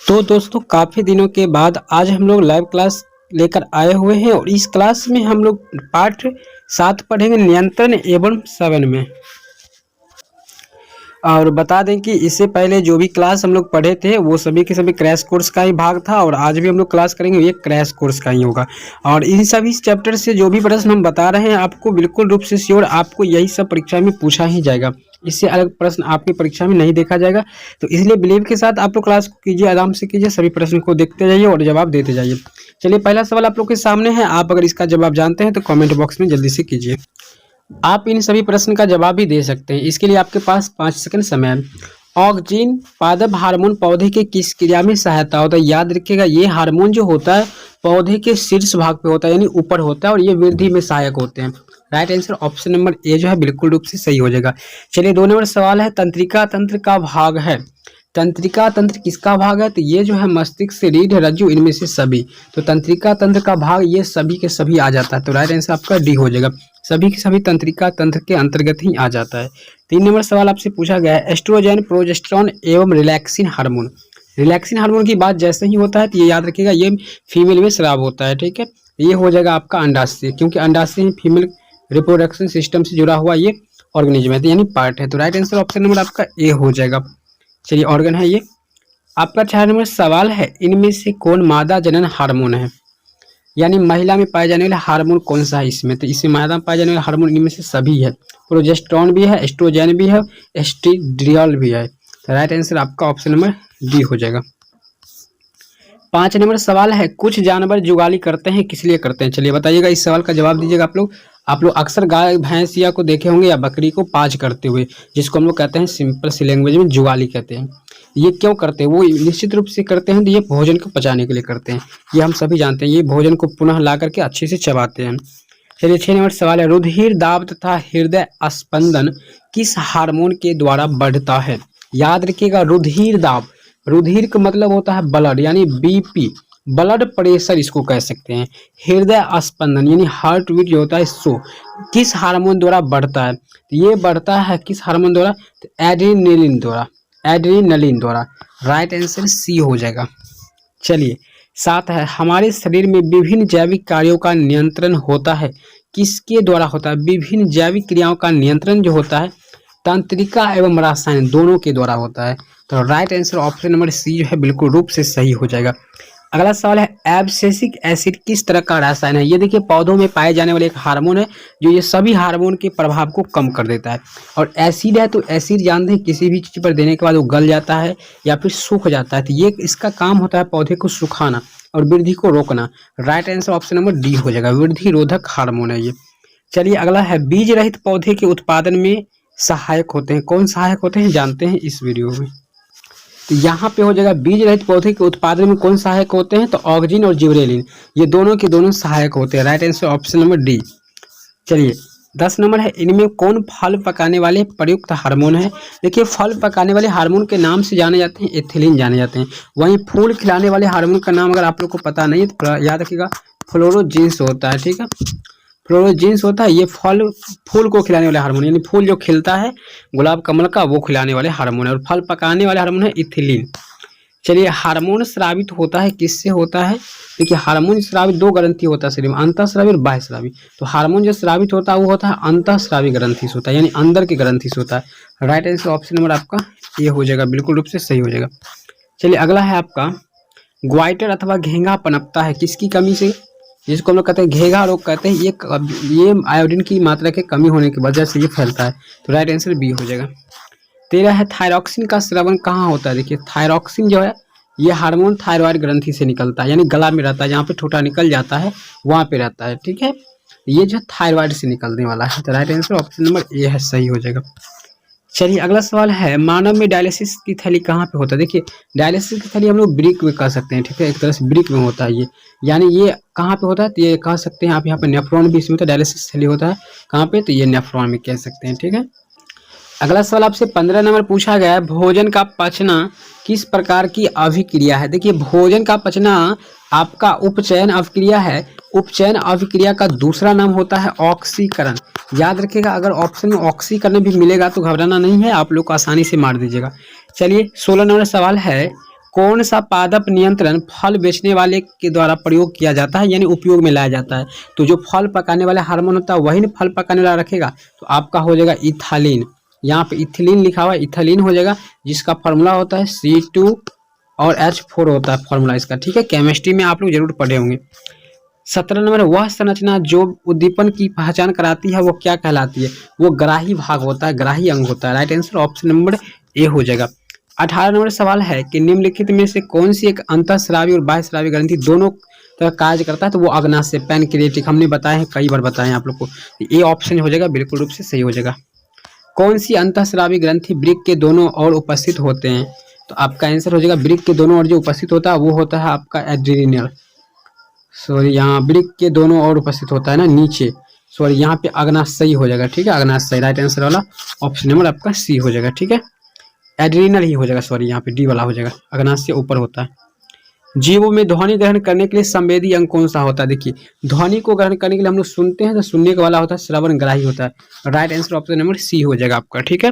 तो दोस्तों काफ़ी दिनों के बाद आज हम लोग लाइव क्लास लेकर आए हुए हैं और इस क्लास में हम लोग पाठ 7 पढ़ेंगे नियंत्रण एवं श्रवण में। और बता दें कि इससे पहले जो भी क्लास हम लोग पढ़े थे वो सभी के सभी क्रैश कोर्स का ही भाग था और आज भी हम लोग क्लास करेंगे ये क्रैश कोर्स का ही होगा। और इन सभी चैप्टर से जो भी प्रश्न हम बता रहे हैं आपको बिल्कुल रूप से श्योर आपको यही सब परीक्षा में पूछा ही जाएगा। इससे अलग प्रश्न आपकी परीक्षा में नहीं देखा जाएगा। तो इसलिए बिलीव के साथ आप लोग क्लास को कीजिए, आराम से कीजिए, सभी प्रश्न को देखते जाइए और जवाब देते जाइए। चलिए पहला सवाल आप लोग के सामने है। आप अगर इसका जवाब जानते हैं तो कमेंट बॉक्स में जल्दी से कीजिए। आप इन सभी प्रश्न का जवाब भी दे सकते हैं। इसके लिए आपके पास 5 सेकंड समय है। ऑक्जिन पादप हार्मोन पौधे के किस क्रिया में सहायता होता है? याद रखिएगा ये हार्मोन जो होता है पौधे के शीर्ष भाग पे होता है यानी ऊपर होता है और ये वृद्धि में सहायक होते हैं। Right answer option number A जो है बिल्कुल रूप से सही हो जाएगा। चलिए 2 नंबर सवाल है, तंत्रिका तंत्र का भाग है। तंत्रिका तंत्र किसका भाग है? तो ये जो है मस्तिष्क से रीढ़ रज्जु इनमें से सभी। तो तंत्रिका तंत्र का भाग ये सभी के सभी आ जाता है। तो राइट आंसर आपका डी हो जाएगा। सभी के सभी तंत्रिका तंत्र के अंतर्गत ही आ जाता है। 3 नंबर सवाल आपसे पूछा गया है, एस्ट्रोजन प्रोजेस्टेरॉन एवं रिलैक्सिन हार्मोन। रिलैक्सिन हार्मोन की बात जैसे ही होता है तो ये याद रखिएगा ये फीमेल में स्राव होता है। ठीक है, ये हो जाएगा आपका अंडाशय, क्योंकि अंडाशय ही फीमेल रिप्रोडक्शन सिस्टम से जुड़ा हुआ ये ऑर्गेनिज्म है यानी पार्ट है। तो राइट आंसर ऑप्शन नंबर आपका ए हो जाएगा। चलिए ऑर्गन है ये। आपका 4 नंबर सवाल है, इनमें से कौन मादा जनन हार्मोन है? यानी महिला में पाए जाने वाला हार्मोन कौन सा है इसमें? तो इसमें मादा में पाए जाने वाला हार्मोन इनमें से सभी है। प्रोजेस्टेरॉन भी है, एस्ट्रोजन भी है, एस्ट्रेडियोल भी है। तो राइट आंसर आपका ऑप्शन नंबर डी हो जाएगा। 5 नंबर सवाल है, कुछ जानवर जुगाली करते हैं किस लिए करते हैं? चलिए बताइएगा, इस सवाल का जवाब दीजिएगा आप लोग। आप लोग अक्सर गाय भैंस या को देखे होंगे या बकरी को पाज करते हुए, जिसको हम लोग कहते हैं सिंपल सी लैंग्वेज में जुगाली कहते हैं। ये क्यों करते हैं? वो निश्चित रूप से करते हैं तो ये भोजन को पचाने के लिए करते हैं। ये हम सभी जानते हैं, ये भोजन को पुनः ला करके अच्छे से चबाते हैं। चलिए 6 नंबर सवाल है, रुधिर दाब तथा हृदय स्पंदन किस हार्मोन के द्वारा बढ़ता है? याद रखिएगा रुधिर दाब, रुधिर का मतलब होता है ब्लड यानी बीपी, ब्लड प्रेशर इसको कह सकते हैं। हृदय स्पंदन यानी हार्ट बीट जो होता है सो किस हार्मोन द्वारा बढ़ता है? तो ये बढ़ता है किस हार्मोन द्वारा? तो एड्रेनलिन द्वारा, एड्रेनलिन द्वारा। राइट आंसर सी हो जाएगा। चलिए 7 है, हमारे शरीर में विभिन्न जैविक कार्यों का नियंत्रण होता है किसके द्वारा होता है? विभिन्न जैविक क्रियाओं का नियंत्रण जो होता है तंत्रिका एवं रसायन दोनों के द्वारा होता है। तो right answer option number C जो है बिल्कुल रूप से सही हो जाएगा। अगला सवाल है, एब्सिसिक एसिड किस तरह का रसायन है? ये देखिए पौधों में पाए जाने वाले एक हार्मोन है जो ये सभी हार्मोन के प्रभाव को कम कर देता है। और एसिड है तो एसिड जानते हैं किसी भी चीज़ पर देने के बाद वो गल जाता है या फिर सूख जाता है। तो ये इसका काम होता है पौधे को सुखाना और वृद्धि को रोकना। Right answer option number D हो जाएगा, वृद्धि रोधक हार्मोन है ये। चलिए अगला है, बीज रहित पौधे के उत्पादन में सहायक होते हैं। कौन सहायक होते हैं जानते हैं इस वीडियो में। तो यहाँ पे हो जाएगा बीज रहित पौधे के उत्पादन में कौन सहायक होते हैं? तो ऑक्जिन और जिबरेलिन ये दोनों के दोनों सहायक होते हैं। Right answer option number D. चलिए 10 नंबर है, इनमें कौन फल पकाने वाले प्रयुक्त हार्मोन है? देखिए फल पकाने वाले हार्मोन के नाम से जाने जाते हैं एथिलीन जाने जाते हैं। वहीं फूल खिलाने वाले हार्मोन का नाम अगर आप लोग को पता नहीं है तो याद रखिएगा फ्लोरोजीन्स होता है। ठीक है, फ्लोरोजीन्स होता है ये फूल को खिलाने वाले हार्मोन यानी फूल जो खिलता है गुलाब कमल का वो खिलाने वाले हार्मोन है। और फल पकाने वाले हार्मोन है इथिलीन। चलिए हार्मोन स्रावित होता है किससे होता है? देखिए हार्मोन स्रावित 2 ग्रंथि होता है शरीर में, अंतःस्रावी और बाह्यस्रावी। तो हार्मोन जो स्रावित होता है वो होता है अंतःस्रावी ग्रंथि से होता है यानी अंदर की ग्रंथि से होता है। राइट आंसर ऑप्शन नंबर आपका ये हो जाएगा, बिल्कुल रूप से सही हो जाएगा। चलिए अगला है आपका, ग्वाइटर अथवा घेंघा पनपता है किसकी कमी से? जिसको हम लोग कहते हैं घेंघा रोग कहते हैं। ये आयोडीन की मात्रा के कमी होने की वजह से ये फैलता है। तो राइट आंसर बी हो जाएगा। 13 है, थायरॉक्सिन का स्रावन कहाँ होता है? देखिए थायरॉक्सिन जो है ये हार्मोन थायराइड ग्रंथि से निकलता है यानी गला में रहता है, जहाँ पे ठोठा निकल जाता है वहाँ पे रहता है। ठीक है, ये जो थायराइड से निकलने वाला है। तो right answer option number A है, सही हो जाएगा। चलिए अगला सवाल है, मानव में डायलिसिस की थैली कहाँ पे होता है? देखिए डायलिसिस की थैली हम लोग ब्रिक में कह सकते हैं। ठीक है, एक तरह से ब्रिक में होता है ये, यानी ये कहाँ पे होता है? तो ये कह सकते हैं आप यहाँ पे नेफ्रॉन भी इसमें होता है, डायलिसिस थैली होता है कहाँ पे? तो ये नेफ्रॉन में कह सकते हैं। ठीक है, अगला सवाल आपसे 15 नंबर पूछा गया है, भोजन का पचना किस प्रकार की अभिक्रिया है? देखिए भोजन का पचना आपका उपचयन अभिक्रिया है। उपचयन अभिक्रिया का दूसरा नाम होता है ऑक्सीकरण। याद रखिएगा, अगर ऑप्शन में ऑक्सीकरण भी मिलेगा तो घबराना नहीं है, आप लोग को आसानी से मार दीजिएगा। चलिए 16 नंबर सवाल है, कौन सा पादप नियंत्रण फल बेचने वाले के द्वारा प्रयोग किया जाता है, यानी उपयोग में लाया जाता है। तो जो फल पकाने वाला हार्मोन होता है वही ना फल पकाने वाला रखेगा, तो आपका हो जाएगा इथालीन। यहाँ पे इथिलीन लिखा हुआ है, इथालीन हो जाएगा, जिसका फॉर्मूला होता है C2 और H4 होता है फॉर्मूला इसका, ठीक है। केमिस्ट्री में आप लोग जरूर पढ़े होंगे। 17 नंबर, वह संरचना जो उद्दीपन की पहचान कराती है वो क्या कहलाती है? वो ग्राही भाग होता है, ग्राही अंग होता है। Right answer option number A हो जाएगा। 18 नंबर सवाल है कि निम्नलिखित में से कौन सी एक अंतःस्रावी और बाह्यस्रावी ग्रंथि दोनों तरह कार्य करता है? तो वो अग्नाशय, पैनक्रियाटिक, हमने बताया है, कई बार बताया है आप लोग को। ये ऑप्शन हो जाएगा, बिल्कुल रूप से सही हो जाएगा। कौन सी अंतःस्रावी ग्रंथि वृक्क के दोनों ओर उपस्थित होते हैं? तो आपका आंसर हो जाएगा वृक्क के दोनों ओर जो उपस्थित होता है वो होता है आपका एड्रिनल। सॉरी, यहाँ वृक्क के दोनों ओर उपस्थित होता है ना, नीचे। सॉरी, यहाँ पे अग्नाशय हो जाएगा, ठीक है, अग्नाशय। राइट आंसर वाला ऑप्शन नंबर आपका सी हो जाएगा, ठीक है। एड्रिनल ही हो जाएगा, सॉरी, यहाँ पे डी वाला हो जाएगा, अग्नाशय ऊपर होता है। जीवों में ध्वनि ग्रहण करने के लिए संवेदी अंग कौन सा होता है? देखिए, ध्वनि को ग्रहण करने के लिए हम लोग सुनते हैं तो सुनने के वाला होता है श्रवण ग्राही होता है। Right answer option number C हो जाएगा आपका, ठीक है।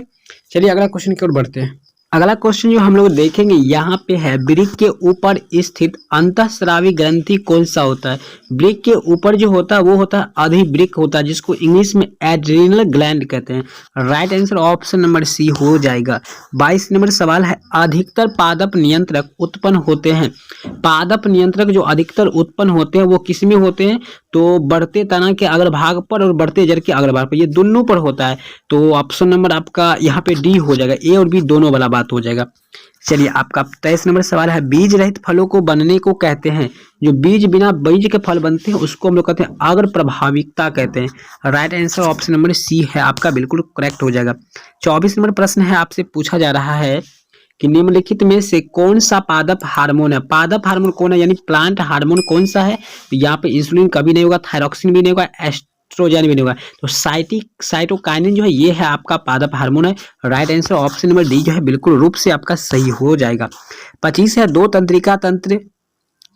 चलिए अगला क्वेश्चन की ओर बढ़ते हैं। अगला क्वेश्चन जो हम लोग देखेंगे यहाँ पे है, वृक्क के ऊपर स्थित अंतःस्रावी ग्रंथि कौन सा होता है? वृक्क के ऊपर जो होता है वो होता है अधिवृक्क होता है, जिसको इंग्लिश में एड्रिनल ग्लैंड कहते हैं। Right answer option number C हो जाएगा। 22 नंबर सवाल है, अधिकतर पादप नियंत्रक उत्पन्न होते हैं। पादप नियंत्रक जो अधिकतर उत्पन्न होते हैं वो किस में होते हैं? तो बढ़ते तना के अग्रभाग पर और बढ़ते जड़ के अग्रभाग पर, ये दोनों पर होता है। तो ऑप्शन नंबर आपका यहाँ पे डी हो जाएगा, ए और बी दोनों वाला बात हो जाएगा। चलिए आपका 23 नंबर सवाल है, बीज रहित फलों को बनने को कहते हैं। जो बीज बिना बीज के फल बनते हैं उसको हम लोग कहते हैं अग्र प्रभाविकता कहते हैं। Right answer option number C है आपका, बिल्कुल करेक्ट हो जाएगा। 24 नंबर प्रश्न है, आपसे पूछा जा रहा है कि निम्नलिखित में से कौन सा पादप हार्मोन है? पादप हार्मोन कौन है, यानी प्लांट हार्मोन कौन सा है? तो यहाँ पे इंसुलिन कभी नहीं होगा, थायरॉक्सिन भी नहीं होगा, एस्ट्रोजन भी नहीं होगा। तो साइटोकाइनिन जो है ये है आपका पादप हार्मोन है। Right answer option number D जो है बिल्कुल रूप से आपका सही हो जाएगा। 25 है, दो तंत्रिका तंत्र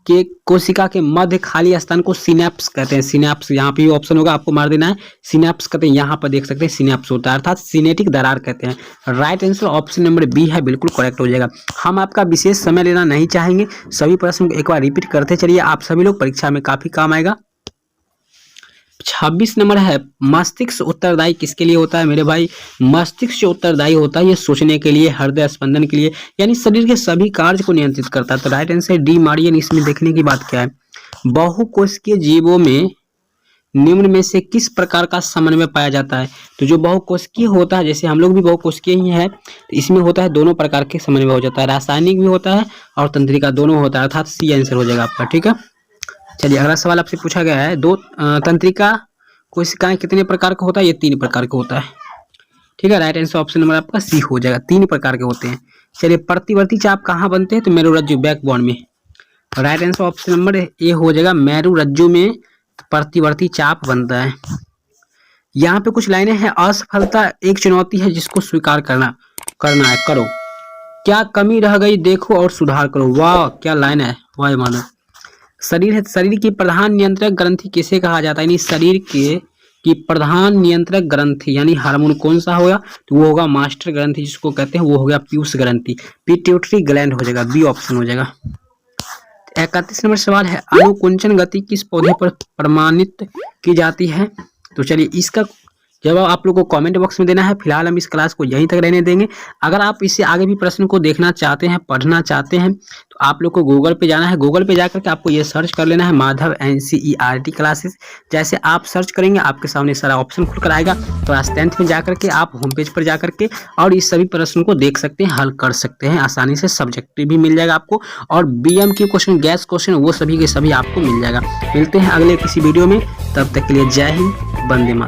के कोशिका के मध्य खाली स्थान को सिनेप्स कहते हैं। सिनेप्स, यहाँ पे ऑप्शन होगा, आपको मार देना है। सिनेप्स कहते हैं, यहाँ पर देख सकते हैं सिनेप्स होता है, अर्थात सिनेटिक दरार कहते हैं। Right answer option number B है, बिल्कुल करेक्ट हो जाएगा। हम आपका विशेष समय लेना नहीं चाहेंगे, सभी प्रश्न को एक बार रिपीट करते चलिए, आप सभी लोग परीक्षा में काफी काम आएगा। 26 नंबर है, मस्तिष्क उत्तरदायी किसके लिए होता है मेरे भाई? मस्तिष्क जो उत्तरदायी होता है ये सोचने के लिए, हृदय स्पंदन के लिए, यानी शरीर के सभी कार्य को नियंत्रित करता है। तो राइट आंसर डी मारियन। इसमें देखने की बात क्या है, बहुकोशिकीय जीवों में निम्न में से किस प्रकार का समन्वय पाया जाता है? तो जो बहुकोशिकीय होता है, जैसे हम लोग भी बहुकोशिकीय ही है, तो इसमें होता है दोनों प्रकार के समन्वय हो जाता है, रासायनिक भी होता है और तंत्रिका दोनों होता है, अर्थात सी आंसर हो जाएगा आपका, ठीक है। चलिए अगला सवाल आपसे पूछा गया है, दो तंत्रिका कोशिकाएं कितने प्रकार का होता है? ये 3 प्रकार का होता है, ठीक है। राइट आंसर ऑप्शन नंबर आपका सी हो जाएगा, 3 प्रकार के होते हैं। चलिए प्रतिवर्ती चाप कहाँ बनते हैं? तो मेरुरज्जु, बैकबोन में। Right answer option number A हो जाएगा, मेरुरज्जु में प्रतिवर्ती चाप बनता है। यहाँ पे कुछ लाइनें हैं, असफलता एक चुनौती है जिसको स्वीकार करना है, करो। क्या कमी रह गई देखो और सुधार करो। वाह क्या लाइन है, वाह मानव। शरीर है, शरीर की प्रधान नियंत्रक ग्रंथि किसे कहा जाता है? यानी शरीर की प्रधान नियंत्रक ग्रंथि यानी हार्मोन कौन सा होगा? तो वो होगा मास्टर ग्रंथि, जिसको कहते हैं वो हो गया पीयूष ग्रंथि, पिट्यूटरी ग्लैंड हो जाएगा, बी ऑप्शन हो जाएगा। 31 नंबर सवाल है, अनुकुंचन गति किस पौधे पर प्रमाणित की जाती है? तो चलिए इसका जवाब आप लोग को कमेंट बॉक्स में देना है। फिलहाल हम इस क्लास को यहीं तक रहने देंगे। अगर आप इससे आगे भी प्रश्न को देखना चाहते हैं, पढ़ना चाहते हैं, तो आप लोग को गूगल पे जाना है। गूगल पे जाकर के आपको ये सर्च कर लेना है, माधव NCERT क्लासेस। जैसे आप सर्च करेंगे आपके सामने सारा ऑप्शन खुल कर आएगा। क्लास 10th में जाकर के आप होम पेज पर जाकर के और इस सभी प्रश्नों को देख सकते हैं, हल कर सकते हैं आसानी से। सब्जेक्टिव भी मिल जाएगा आपको और BM के क्वेश्चन, गैस क्वेश्चन, वो सभी के सभी आपको मिल जाएगा। मिलते हैं अगले किसी वीडियो में, तब तक के लिए जय हिंद, वंदे मातरम।